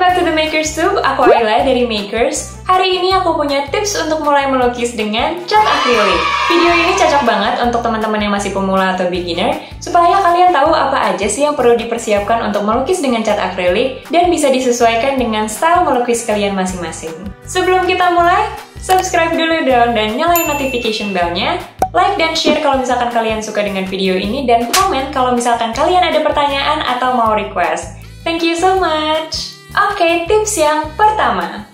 back to the Makers Tube, aku Ayla dari Makers. Hari ini aku punya tips untuk mulai melukis dengan cat akrilik. Video ini cocok banget untuk teman-teman yang masih pemula atau beginner, supaya kalian tahu apa aja sih yang perlu dipersiapkan untuk melukis dengan cat akrilik, dan bisa disesuaikan dengan style melukis kalian masing-masing. Sebelum kita mulai, subscribe dulu dong dan nyalain notification bell-nya. Like dan share kalau misalkan kalian suka dengan video ini, dan komen kalau misalkan kalian ada pertanyaan atau mau request. Thank you so much! Oke, tips yang pertama.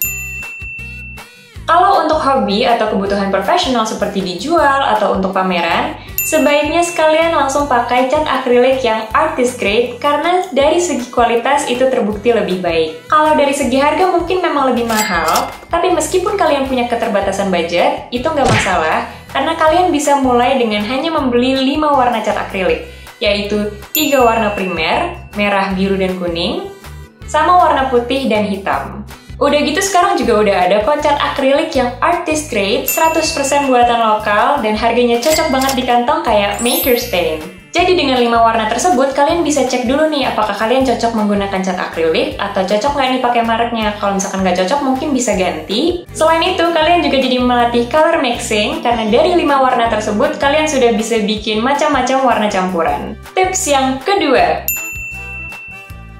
Kalau untuk hobi atau kebutuhan profesional seperti dijual atau untuk pameran, sebaiknya sekalian langsung pakai cat akrilik yang artist grade karena dari segi kualitas itu terbukti lebih baik. Kalau dari segi harga mungkin memang lebih mahal, tapi meskipun kalian punya keterbatasan budget, itu nggak masalah karena kalian bisa mulai dengan hanya membeli 5 warna cat akrilik, yaitu 3 warna primer, merah, biru, dan kuning, sama warna putih dan hitam. Udah gitu sekarang juga udah ada kok cat akrilik yang artist grade, 100% buatan lokal, dan harganya cocok banget di kantong kayak Makers Paint. Jadi dengan 5 warna tersebut, kalian bisa cek dulu nih apakah kalian cocok menggunakan cat akrilik atau cocok nggak nih pakai mereknya. Kalau misalkan nggak cocok mungkin bisa ganti. Selain itu, kalian juga jadi melatih color mixing karena dari 5 warna tersebut, kalian sudah bisa bikin macam-macam warna campuran. Tips yang kedua.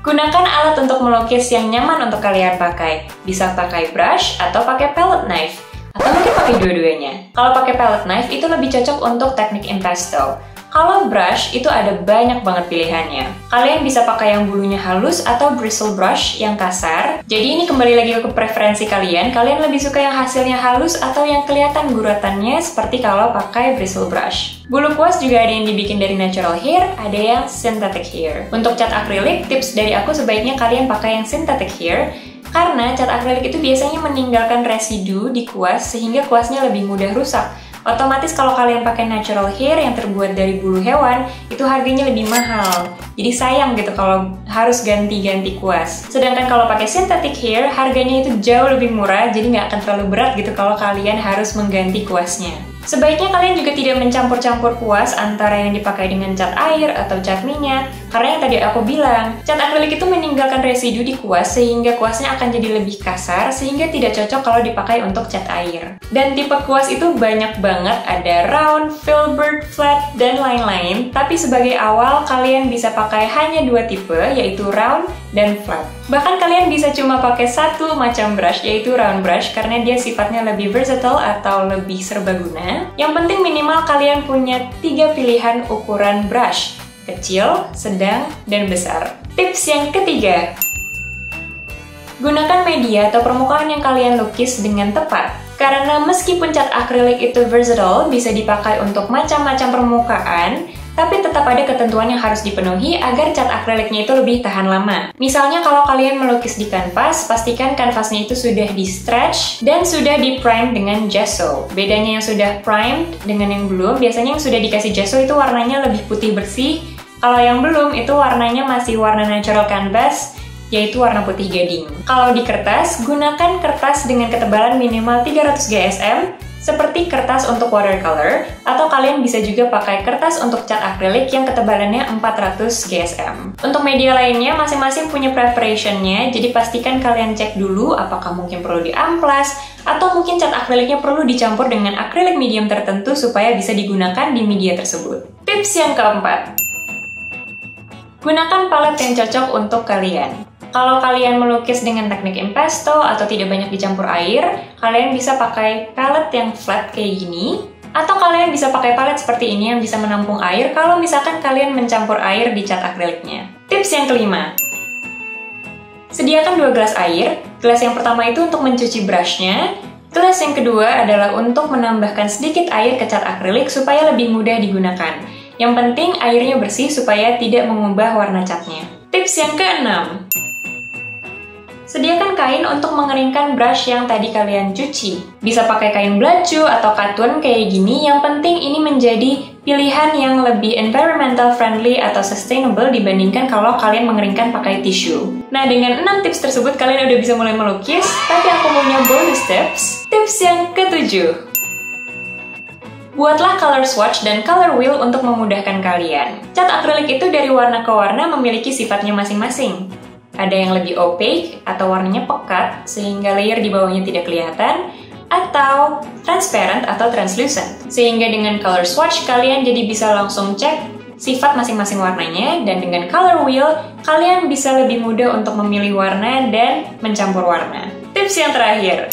Gunakan alat untuk melukis yang nyaman untuk kalian pakai. Bisa pakai brush atau pakai palette knife. Atau mungkin pakai dua-duanya. Kalau pakai palette knife itu lebih cocok untuk teknik impasto. Kalau brush itu ada banyak banget pilihannya. Kalian bisa pakai yang bulunya halus atau bristle brush yang kasar. Jadi ini kembali lagi ke preferensi kalian. Kalian lebih suka yang hasilnya halus atau yang kelihatan guratannya seperti kalau pakai bristle brush. Bulu kuas juga ada yang dibikin dari natural hair, ada yang synthetic hair. Untuk cat akrilik, tips dari aku sebaiknya kalian pakai yang synthetic hair. Karena cat akrilik itu biasanya meninggalkan residu di kuas sehingga kuasnya lebih mudah rusak. Otomatis kalau kalian pakai natural hair yang terbuat dari bulu hewan, itu harganya lebih mahal. Jadi sayang gitu kalau harus ganti-ganti kuas. Sedangkan kalau pakai synthetic hair, harganya itu jauh lebih murah, jadi nggak akan terlalu berat gitu kalau kalian harus mengganti kuasnya. Sebaiknya kalian juga tidak mencampur-campur kuas antara yang dipakai dengan cat air atau cat minyak, karena yang tadi aku bilang, cat akrilik itu meninggalkan residu di kuas sehingga kuasnya akan jadi lebih kasar sehingga tidak cocok kalau dipakai untuk cat air. Dan tipe kuas itu banyak banget, ada round, filbert, flat, dan lain-lain, tapi sebagai awal kalian bisa pakai hanya 2 tipe, yaitu round dan flat. Bahkan kalian bisa cuma pakai satu macam brush, yaitu round brush, karena dia sifatnya lebih versatile atau lebih serbaguna. Yang penting minimal kalian punya 3 pilihan ukuran brush, kecil, sedang, dan besar. Tips yang ketiga. Gunakan media atau permukaan yang kalian lukis dengan tepat. Karena meskipun cat akrilik itu versatile, bisa dipakai untuk macam-macam permukaan, tapi tetap ada ketentuan yang harus dipenuhi agar cat akriliknya itu lebih tahan lama. Misalnya kalau kalian melukis di kanvas, pastikan kanvasnya itu sudah di-stretch dan sudah di-prime dengan gesso. Bedanya yang sudah primed dengan yang belum, biasanya yang sudah dikasih gesso itu warnanya lebih putih bersih. Kalau yang belum, itu warnanya masih warna natural canvas, yaitu warna putih gading. Kalau di kertas, gunakan kertas dengan ketebalan minimal 300 GSM, seperti kertas untuk watercolor, atau kalian bisa juga pakai kertas untuk cat akrilik yang ketebalannya 400 GSM. Untuk media lainnya, masing-masing punya preparation-nya, jadi pastikan kalian cek dulu apakah mungkin perlu diamplas, atau mungkin cat akriliknya perlu dicampur dengan akrilik medium tertentu supaya bisa digunakan di media tersebut. Tips yang keempat. Gunakan palet yang cocok untuk kalian. Kalau kalian melukis dengan teknik impasto atau tidak banyak dicampur air, kalian bisa pakai palette yang flat kayak gini, atau kalian bisa pakai palette seperti ini yang bisa menampung air kalau misalkan kalian mencampur air di cat akriliknya. Tips yang kelima. Sediakan 2 gelas air. Gelas yang pertama itu untuk mencuci brushnya. Gelas yang kedua adalah untuk menambahkan sedikit air ke cat akrilik supaya lebih mudah digunakan. Yang penting airnya bersih supaya tidak mengubah warna catnya. Tips yang keenam. Sediakan kain untuk mengeringkan brush yang tadi kalian cuci. Bisa pakai kain belacu atau katun kayak gini, yang penting ini menjadi pilihan yang lebih environmental friendly atau sustainable dibandingkan kalau kalian mengeringkan pakai tisu. Nah, dengan 6 tips tersebut kalian udah bisa mulai melukis, tapi aku punya bonus tips. Tips yang ketujuh. Buatlah color swatch dan color wheel untuk memudahkan kalian. Cat akrilik itu dari warna ke warna memiliki sifatnya masing-masing. Ada yang lebih opaque atau warnanya pekat sehingga layer di bawahnya tidak kelihatan, atau transparent atau translucent. Sehingga dengan color swatch kalian jadi bisa langsung cek sifat masing-masing warnanya, dan dengan color wheel kalian bisa lebih mudah untuk memilih warna dan mencampur warna. Tips yang terakhir,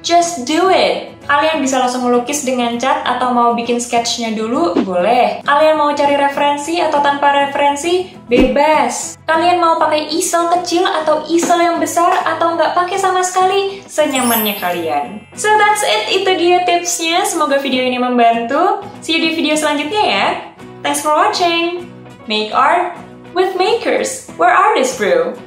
just do it! Kalian bisa langsung melukis dengan cat atau mau bikin sketchnya dulu, boleh. Kalian mau cari referensi atau tanpa referensi, bebas. Kalian mau pakai easel kecil atau easel yang besar atau nggak pakai sama sekali, senyamannya kalian. So that's it, itu dia tipsnya. Semoga video ini membantu. See you di video selanjutnya ya. Thanks for watching. Make art with makers, where artists brew.